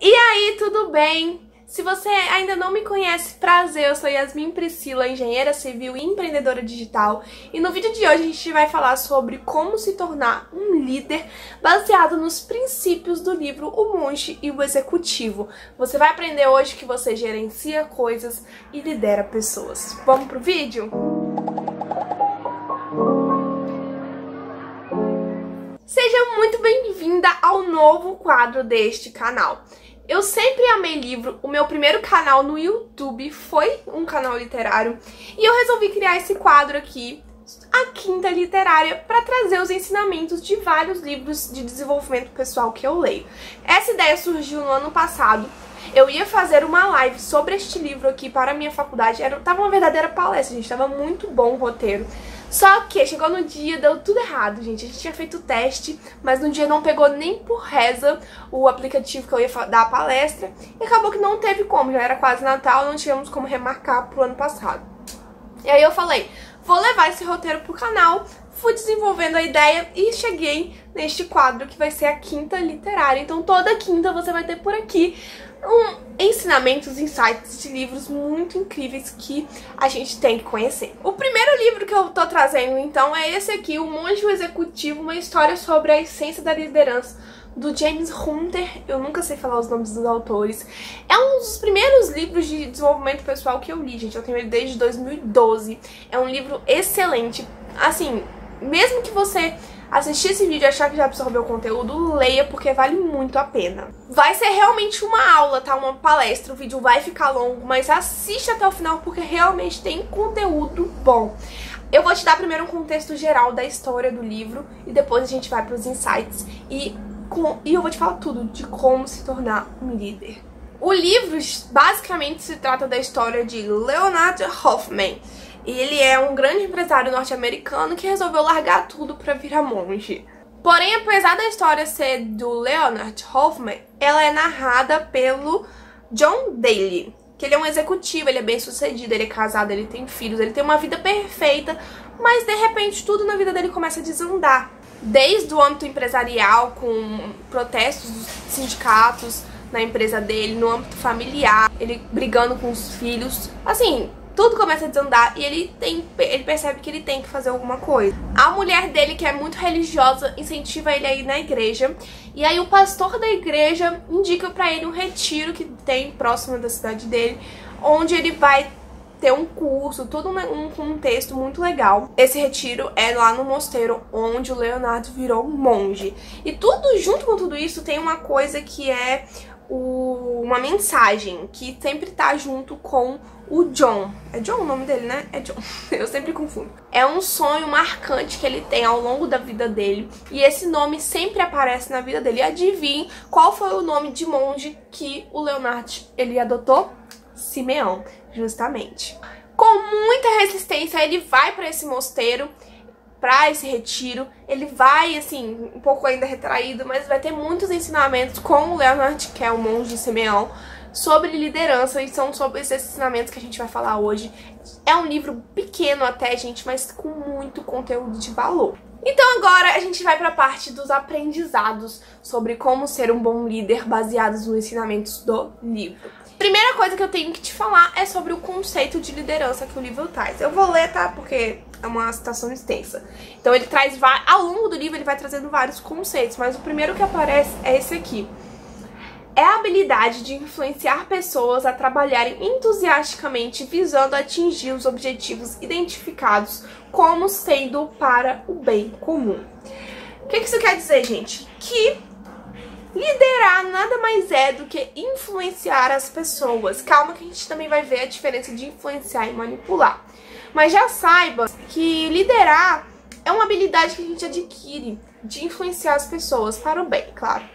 E aí, tudo bem? Se você ainda não me conhece, prazer, eu sou Yasmin Priscila, engenheira civil e empreendedora digital. E no vídeo de hoje a gente vai falar sobre como se tornar um líder baseado nos princípios do livro O Monge e o Executivo. Você vai aprender hoje que você gerencia coisas e lidera pessoas. Vamos pro vídeo? Seja muito bem-vinda ao novo quadro deste canal. Eu sempre amei livro, o meu primeiro canal no YouTube foi um canal literário e eu resolvi criar esse quadro aqui, a Quinta Literária, para trazer os ensinamentos de vários livros de desenvolvimento pessoal que eu leio. Essa ideia surgiu no ano passado. Eu ia fazer uma live sobre este livro aqui para a minha faculdade, tava uma verdadeira palestra, gente, tava muito bom o roteiro. Só que chegou no dia, deu tudo errado, gente. A gente tinha feito o teste, mas no dia não pegou nem por reza o aplicativo que eu ia dar a palestra. E acabou que não teve como, já era quase Natal, não tínhamos como remarcar pro ano passado. E aí eu falei, vou levar esse roteiro pro canal, fui desenvolvendo a ideia e cheguei neste quadro que vai ser a Quinta Literária. Então toda quinta você vai ter por aqui ensinamentos, insights de livros muito incríveis que a gente tem que conhecer. O primeiro livro que eu tô trazendo, então, é esse aqui, O Monge e o Executivo, uma história sobre a essência da liderança, do James Hunter. Eu nunca sei falar os nomes dos autores. É um dos primeiros livros de desenvolvimento pessoal que eu li, gente. Eu tenho ele desde 2012. É um livro excelente. Assim, mesmo que você assistir esse vídeo e achar que já absorveu o conteúdo, leia, porque vale muito a pena. Vai ser realmente uma aula, tá? Uma palestra, o vídeo vai ficar longo, mas assiste até o final porque realmente tem conteúdo bom. Eu vou te dar primeiro um contexto geral da história do livro e depois a gente vai para os insights e eu vou te falar tudo de como se tornar um líder. O livro basicamente se trata da história de Leonard Hoffman. Ele é um grande empresário norte-americano que resolveu largar tudo para virar monge. Porém, apesar da história ser do Leonard Hoffman, ela é narrada pelo John Daly, que ele é um executivo, ele é bem sucedido, ele é casado, ele tem filhos, ele tem uma vida perfeita, mas de repente tudo na vida dele começa a desandar. Desde o âmbito empresarial, com protestos dos sindicatos na empresa dele, no âmbito familiar, ele brigando com os filhos, assim, tudo começa a desandar e ele percebe que ele tem que fazer alguma coisa. A mulher dele, que é muito religiosa, incentiva ele a ir na igreja. E aí o pastor da igreja indica pra ele um retiro que tem próximo da cidade dele, onde ele vai ter um curso, todo um contexto muito legal. Esse retiro é lá no mosteiro onde o Leonardo virou monge. E tudo, junto com tudo isso, tem uma coisa que é uma mensagem que sempre tá junto com o John. É John o nome dele, né? É John. Eu sempre confundo. É um sonho marcante que ele tem ao longo da vida dele. E esse nome sempre aparece na vida dele. E adivinhe qual foi o nome de monge que o Leonardo ele adotou? Simeão, justamente. Com muita resistência, ele vai para esse mosteiro, para esse retiro. Ele vai, assim, um pouco ainda retraído, mas vai ter muitos ensinamentos com o Leonard, que é o monge Simeão, sobre liderança, e são sobre esses ensinamentos que a gente vai falar hoje. É um livro pequeno até, gente, mas com muito conteúdo de valor. Então agora a gente vai para a parte dos aprendizados sobre como ser um bom líder baseados nos ensinamentos do livro. Primeira coisa que eu tenho que te falar é sobre o conceito de liderança que o livro traz. Eu vou ler, tá? Porque é uma citação extensa. Então ele traz, ao longo do livro ele vai trazendo vários conceitos, mas o primeiro que aparece é esse aqui. É a habilidade de influenciar pessoas a trabalharem entusiasticamente visando atingir os objetivos identificados como sendo para o bem comum. O que isso quer dizer, gente? Que liderar nada mais é do que influenciar as pessoas. Calma que a gente também vai ver a diferença de influenciar e manipular. Mas já saiba que liderar é uma habilidade que a gente adquire de influenciar as pessoas para o bem, claro.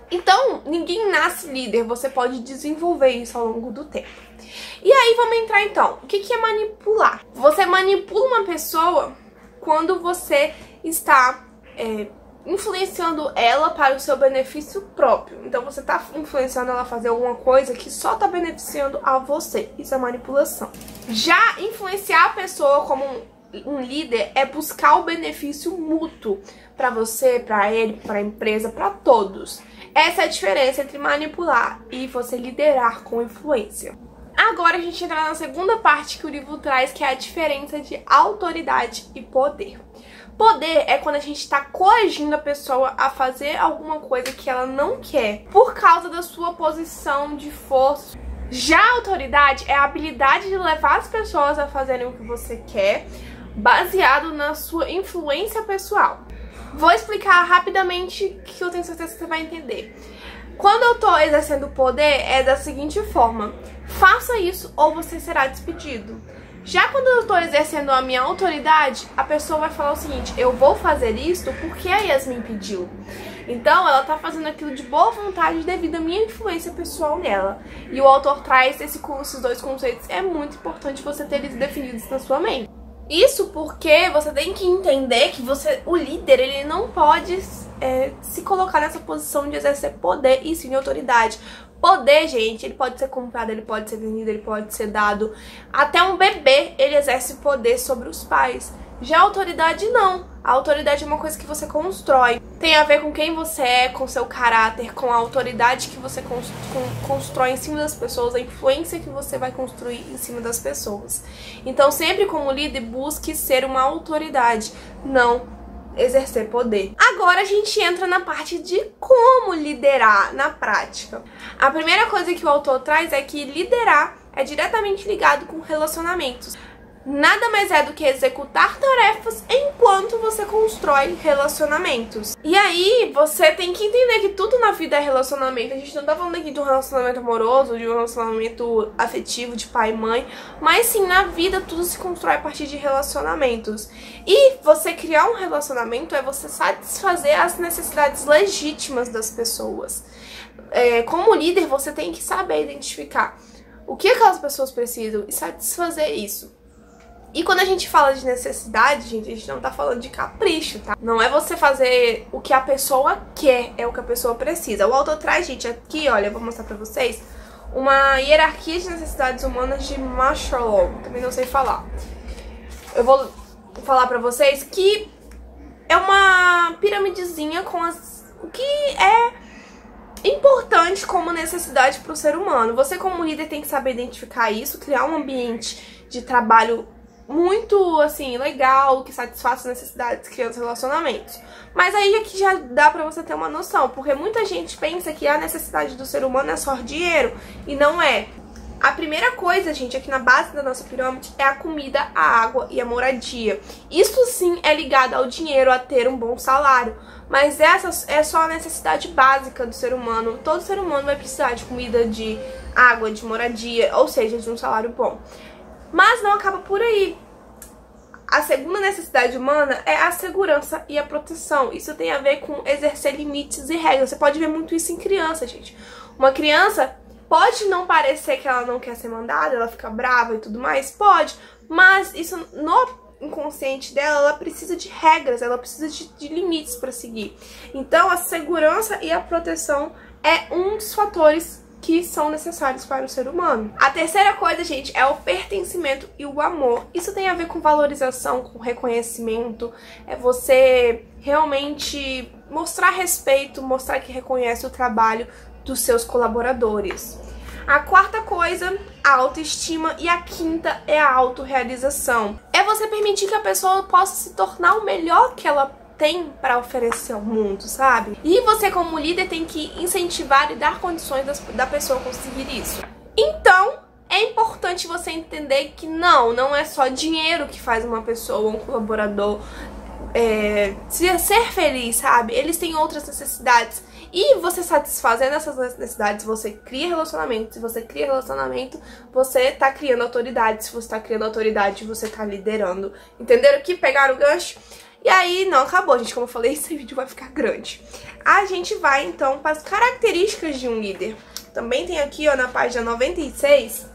Então, ninguém nasce líder, você pode desenvolver isso ao longo do tempo. E aí, vamos entrar então. O que é manipular? Você manipula uma pessoa quando você está influenciando ela para o seu benefício próprio. Então, você está influenciando ela a fazer alguma coisa que só está beneficiando a você. Isso é manipulação. Já influenciar a pessoa como um líder é buscar o benefício mútuo para você, para ele, para a empresa, para todos. Essa é a diferença entre manipular e você liderar com influência. Agora a gente entra na segunda parte que o livro traz, que é a diferença de autoridade e poder. Poder é quando a gente está coagindo a pessoa a fazer alguma coisa que ela não quer por causa da sua posição de força. Já a autoridade é a habilidade de levar as pessoas a fazerem o que você quer, baseado na sua influência pessoal. Vou explicar rapidamente que eu tenho certeza que você vai entender. Quando eu tô exercendo poder, é da seguinte forma: faça isso ou você será despedido. Já quando eu tô exercendo a minha autoridade, a pessoa vai falar o seguinte: eu vou fazer isso porque a Yasmin pediu. Então ela tá fazendo aquilo de boa vontade devido à minha influência pessoal nela. E o autor traz esses dois conceitos. É muito importante você ter eles definidos na sua mente. Isso porque você tem que entender que o líder, ele não pode se colocar nessa posição de exercer poder e sim autoridade. Poder, gente, ele pode ser comprado, ele pode ser vendido, ele pode ser dado. Até um bebê, ele exerce poder sobre os pais. Já a autoridade, não. A autoridade é uma coisa que você constrói. Tem a ver com quem você é, com seu caráter, com a autoridade que você constrói em cima das pessoas, a influência que você vai construir em cima das pessoas. Então, sempre como líder, busque ser uma autoridade, não exercer poder. Agora a gente entra na parte de como liderar na prática. A primeira coisa que o autor traz é que liderar é diretamente ligado com relacionamentos. Nada mais é do que executar tarefas enquanto você constrói relacionamentos. E aí, você tem que entender que tudo na vida é relacionamento. A gente não tá falando aqui de um relacionamento amoroso, de um relacionamento afetivo, de pai e mãe. Mas sim, na vida tudo se constrói a partir de relacionamentos. E você criar um relacionamento é você satisfazer as necessidades legítimas das pessoas. Como líder, você tem que saber identificar o que aquelas pessoas precisam e satisfazer isso. E quando a gente fala de necessidade, gente, a gente não tá falando de capricho, tá? Não é você fazer o que a pessoa quer, é o que a pessoa precisa. O autor traz, gente, aqui, olha, eu vou mostrar pra vocês, uma hierarquia de necessidades humanas de Maslow. Também não sei falar. Eu vou falar pra vocês que é uma piramidezinha com o que é importante como necessidade pro ser humano. Você, como líder, tem que saber identificar isso, criar um ambiente de trabalho muito, assim, legal, que satisfaça as necessidades, criando relacionamentos. Mas aí aqui já dá pra você ter uma noção, porque muita gente pensa que a necessidade do ser humano é só dinheiro, e não é. A primeira coisa, gente, aqui na base da nossa pirâmide é a comida, a água e a moradia. Isso sim é ligado ao dinheiro, a ter um bom salário. Mas essa é só a necessidade básica do ser humano. Todo ser humano vai precisar de comida, de água, de moradia, ou seja, de um salário bom. Mas não acaba por aí. A segunda necessidade humana é a segurança e a proteção. Isso tem a ver com exercer limites e regras. Você pode ver muito isso em criança, gente. Uma criança pode não parecer que ela não quer ser mandada, ela fica brava e tudo mais, pode. Mas isso no inconsciente dela, ela precisa de regras, ela precisa de limites para seguir. Então a segurança e a proteção é um dos fatores que são necessários para o ser humano. A terceira coisa, gente, é o pertencimento e o amor. Isso tem a ver com valorização, com reconhecimento, é você realmente mostrar respeito, mostrar que reconhece o trabalho dos seus colaboradores. A quarta coisa, a autoestima, e a quinta é a autorrealização. É você permitir que a pessoa possa se tornar o melhor que ela tem para oferecer ao mundo, sabe? E você, como líder, tem que incentivar e dar condições da pessoa conseguir isso. Então, é importante você entender que não é só dinheiro que faz uma pessoa, um colaborador, ser feliz, sabe? Eles têm outras necessidades. E você satisfazendo essas necessidades, você cria relacionamento. Se você cria relacionamento, você tá criando autoridade. Se você tá criando autoridade, você tá liderando. Entenderam que pegaram o gancho? E aí, não acabou, gente. Como eu falei, esse vídeo vai ficar grande. A gente vai, então, para as características de um líder. Também tem aqui, ó, na página 96,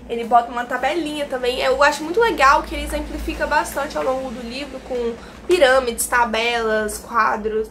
ele bota uma tabelinha também. Eu acho muito legal que ele exemplifica bastante ao longo do livro com pirâmides, tabelas, quadros.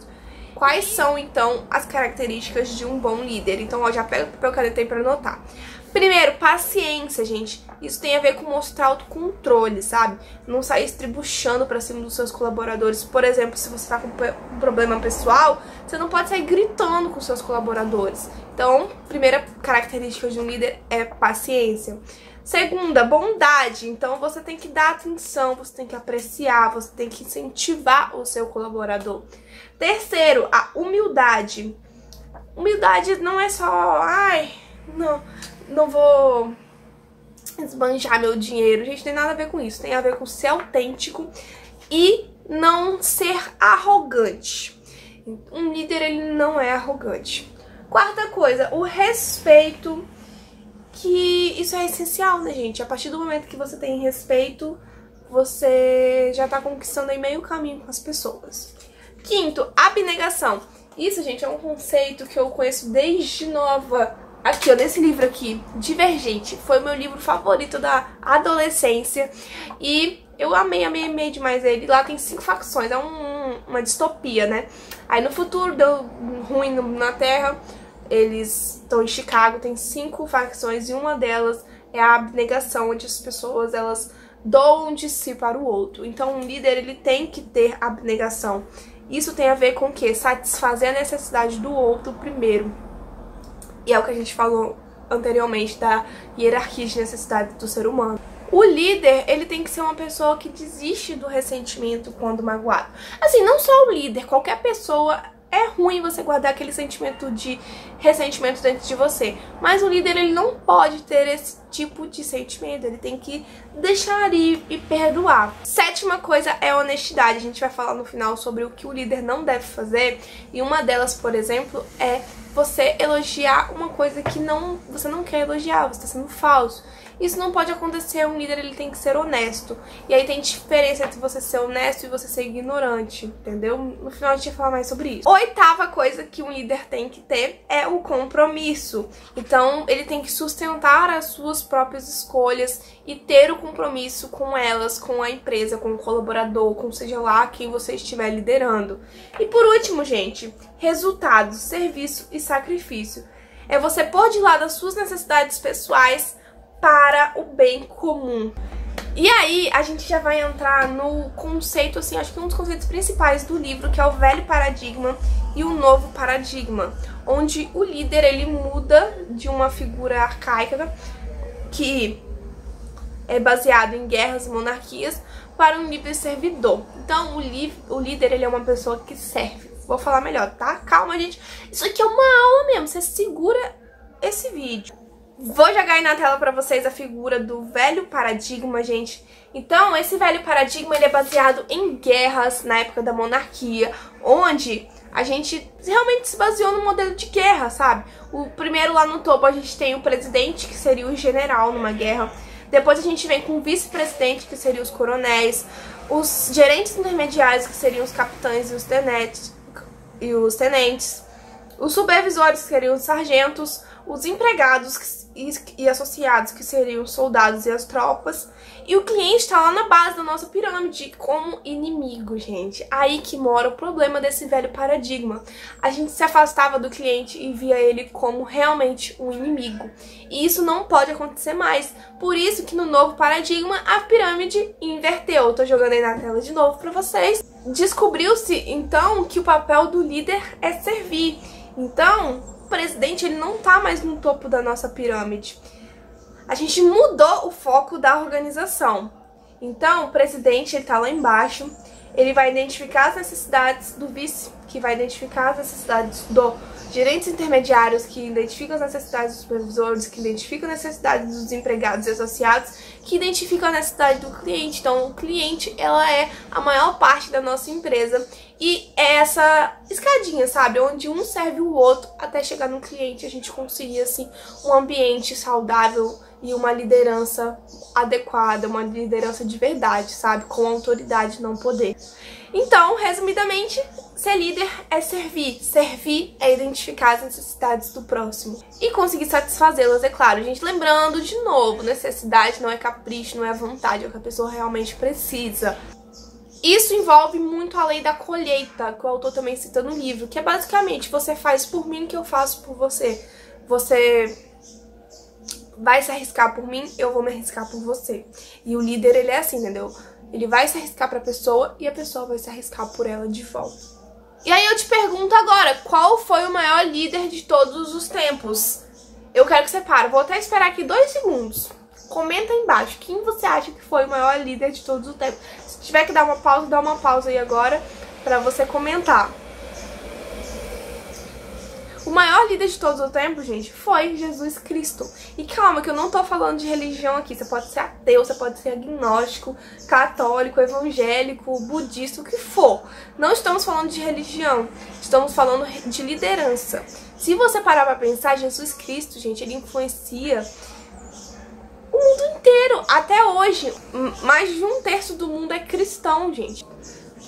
Quais são, então, as características de um bom líder? Então, ó, já pega o papel e caneta aí pra anotar. Primeiro, paciência, gente. Isso tem a ver com mostrar autocontrole, sabe? Não sair estribuchando pra cima dos seus colaboradores. Por exemplo, se você tá com um problema pessoal, você não pode sair gritando com seus colaboradores. Então, primeira característica de um líder é paciência. Segunda, bondade. Então, você tem que dar atenção, você tem que apreciar, você tem que incentivar o seu colaborador. Terceiro, a humildade. Humildade não é só, não vou esbanjar meu dinheiro. Gente, tem nada a ver com isso. Tem a ver com ser autêntico e não ser arrogante. Um líder, ele não é arrogante. Quarta coisa, o respeito, que isso é essencial, né, gente? A partir do momento que você tem respeito, você já tá conquistando aí meio caminho com as pessoas. Quinto, abnegação. Isso, gente, é um conceito que eu conheço desde nova. Aqui, ó, nesse livro aqui, Divergente, foi o meu livro favorito da adolescência. E eu amei demais ele. Lá tem 5 facções, é uma distopia, né? Aí no futuro deu ruim na Terra, eles estão em Chicago, tem 5 facções e uma delas é a abnegação, onde as pessoas, elas doam de si para o outro. Então um líder, ele tem que ter abnegação. Isso tem a ver com o quê? Satisfazer a necessidade do outro primeiro. E é o que a gente falou anteriormente da hierarquia de necessidades do ser humano. O líder, ele tem que ser uma pessoa que desiste do ressentimento quando magoado. Assim, não só o líder, qualquer pessoa. É ruim você guardar aquele sentimento de ressentimento dentro de você. Mas o líder, ele não pode ter esse tipo de sentimento. Ele tem que deixar ir e perdoar. Sétima coisa é a honestidade. A gente vai falar no final sobre o que o líder não deve fazer. E uma delas, por exemplo, é você elogiar uma coisa que você não quer elogiar. Você está sendo falso. Isso não pode acontecer, um líder, ele tem que ser honesto. E aí tem diferença entre você ser honesto e você ser ignorante, entendeu? No final a gente vai falar mais sobre isso. Oitava coisa que um líder tem que ter é o compromisso. Então ele tem que sustentar as suas próprias escolhas e ter o compromisso com elas, com a empresa, com o colaborador, com seja lá quem você estiver liderando. E por último, gente, resultados, serviço e sacrifício. É você pôr de lado as suas necessidades pessoais para o bem comum. E aí, a gente já vai entrar no conceito, assim, acho que um dos conceitos principais do livro, que é o velho paradigma e o novo paradigma, onde o líder, ele muda de uma figura arcaica, que é baseado em guerras e monarquias, para um líder servidor. Então, o líder, ele é uma pessoa que serve. Vou falar melhor, tá? Calma, gente. Isso aqui é uma aula mesmo, você segura esse vídeo. Vou jogar aí na tela pra vocês a figura do velho paradigma, gente. Então, esse velho paradigma, ele é baseado em guerras na época da monarquia, onde a gente realmente se baseou no modelo de guerra, sabe? O primeiro lá no topo a gente tem o presidente, que seria o general numa guerra. Depois a gente vem com o vice-presidente, que seriam os coronéis, os gerentes intermediários, que seriam os capitães e os tenentes, os supervisores, que seriam os sargentos, os empregados e associados, que seriam os soldados e as tropas, e o cliente está lá na base da nossa pirâmide como inimigo, gente. Aí que mora o problema desse velho paradigma. A gente se afastava do cliente e via ele como realmente um inimigo. E isso não pode acontecer mais. Por isso que no novo paradigma a pirâmide inverteu. Eu tô jogando aí na tela de novo para vocês. Descobriu-se, então, que o papel do líder é servir. Então, o presidente, ele não tá mais no topo da nossa pirâmide. A gente mudou o foco da organização. Então, o presidente, ele tá lá embaixo. Ele vai identificar as necessidades do vice, que vai identificar as necessidades do gerentes intermediários, que identificam as necessidades dos supervisores, que identificam as necessidades dos empregados e associados, que identificam a necessidade do cliente. Então, o cliente, ela é a maior parte da nossa empresa. E é essa escadinha, sabe? Onde um serve o outro até chegar no cliente. A gente conseguir, assim, um ambiente saudável e uma liderança adequada, uma liderança de verdade, sabe? Com autoridade, não poder. Então, resumidamente, ser líder é servir. Servir é identificar as necessidades do próximo e conseguir satisfazê-las, é claro. Gente, lembrando, de novo, necessidade não é capricho, não é vontade, é o que a pessoa realmente precisa. Isso envolve muito a lei da colheita, que o autor também cita no livro, que é basicamente, você faz por mim o que eu faço por você. Você vai se arriscar por mim, eu vou me arriscar por você. E o líder, ele é assim, entendeu? Ele vai se arriscar pra pessoa e a pessoa vai se arriscar por ela de volta. E aí eu te pergunto agora, qual foi o maior líder de todos os tempos? Eu quero que você pare, vou até esperar aqui 2 segundos. Comenta aí embaixo, quem você acha que foi o maior líder de todos os tempos? Se tiver que dar uma pausa, dá uma pausa aí agora pra você comentar. O maior líder de todos os tempos, gente, foi Jesus Cristo. E calma, que eu não tô falando de religião aqui. Você pode ser ateu, você pode ser agnóstico, católico, evangélico, budista, o que for. Não estamos falando de religião, estamos falando de liderança. Se você parar pra pensar, Jesus Cristo, gente, ele influencia o mundo inteiro. Até hoje, mais de 1/3 do mundo é cristão, gente.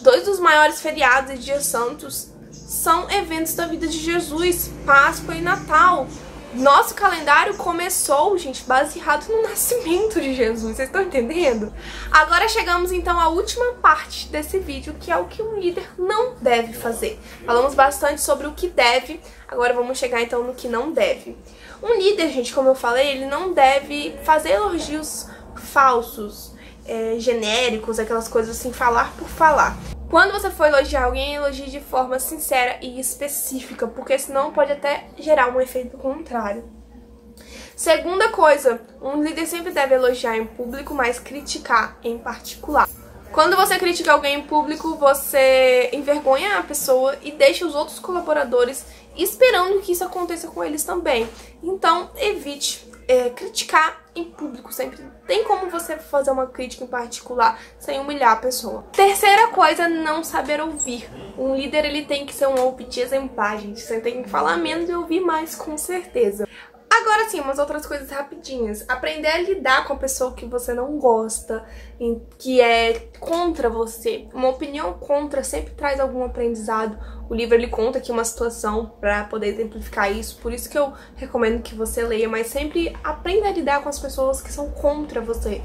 2 dos maiores feriados e dias santos são eventos da vida de Jesus, Páscoa e Natal. Nosso calendário começou, gente, baseado no nascimento de Jesus, vocês estão entendendo? Agora chegamos então à última parte desse vídeo, que é o que um líder não deve fazer. Falamos bastante sobre o que deve, agora vamos chegar então no que não deve. Um líder, gente, como eu falei, ele não deve fazer elogios falsos, genéricos, aquelas coisas assim, falar por falar. Quando você for elogiar alguém, elogie de forma sincera e específica, porque senão pode até gerar um efeito contrário. Segunda coisa, um líder sempre deve elogiar em público, mas criticar em particular. Quando você critica alguém em público, você envergonha a pessoa e deixa os outros colaboradores esperando que isso aconteça com eles também. Então, evite criticar em público. Sempre tem como você fazer uma crítica em particular sem humilhar a pessoa. Terceira coisa, não saber ouvir. Um líder, ele tem que ser um ouvinte exemplar, gente. Você tem que falar menos e ouvir mais, com certeza. Agora sim, umas outras coisas rapidinhas. Aprender a lidar com a pessoa que você não gosta, que é contra você. Uma opinião contra sempre traz algum aprendizado. O livro, ele conta aqui uma situação para poder exemplificar isso. Por isso que eu recomendo que você leia, mas sempre aprenda a lidar com as pessoas que são contra você.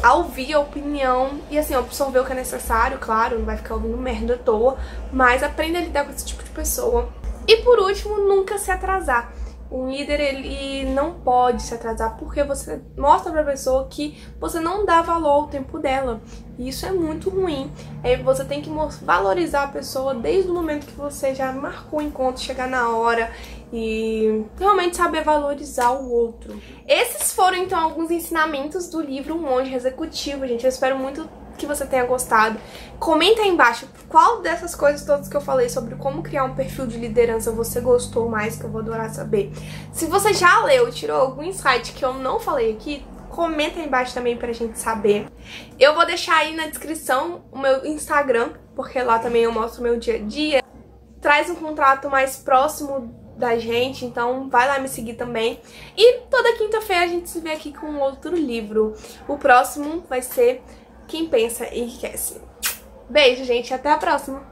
A ouvir a opinião e assim, absorver o que é necessário, claro, não vai ficar ouvindo merda à toa, mas aprenda a lidar com esse tipo de pessoa. E por último, nunca se atrasar. Um líder, ele não pode se atrasar porque você mostra pra pessoa que você não dá valor ao tempo dela. E isso é muito ruim. Aí você tem que valorizar a pessoa desde o momento que você já marcou o encontro, chegar na hora e realmente saber valorizar o outro. Esses foram então alguns ensinamentos do livro Um Monge Executivo, gente. Eu espero muito que você tenha gostado. Comenta aí embaixo qual dessas coisas todas que eu falei sobre como criar um perfil de liderança você gostou mais, que eu vou adorar saber. Se você já leu, tirou algum insight que eu não falei aqui, comenta aí embaixo também pra gente saber. Eu vou deixar aí na descrição o meu Instagram, porque lá também eu mostro o meu dia a dia. Traz um contrato mais próximo da gente, então vai lá me seguir também. E toda quinta-feira a gente se vê aqui com outro livro. O próximo vai ser Quem Pensa Enriquece. Beijo, gente, até a próxima!